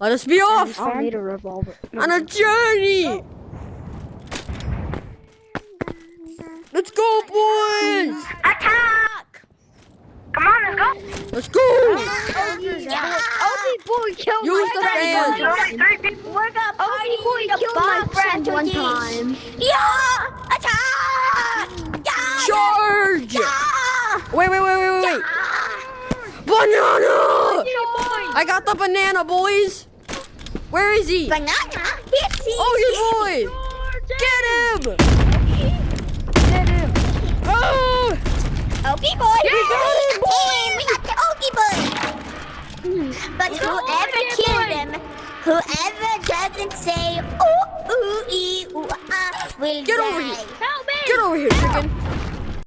Let us be off I need a revolver. on a journey. Let's go, boys. Attack! Come on, let's go. Let's go. Obi boy killed Use my the friend fan. one time. We're gonna party Obi boy in the killed my bomb friend one strategy. time. Yeah! Attack! Yeah! Charge. Yeah! Wait. Yeah! Banana. I got the banana, boys. Where is he? Banana? Yes, Oh, you boy. Get him. Oh. Okie boy! We got him, Hey, we got the Okie boy! But whoever killed him, whoever doesn't say ooh, ooh, ee, ooh, ah, will Get die. over here. Help me! Get over here, chicken.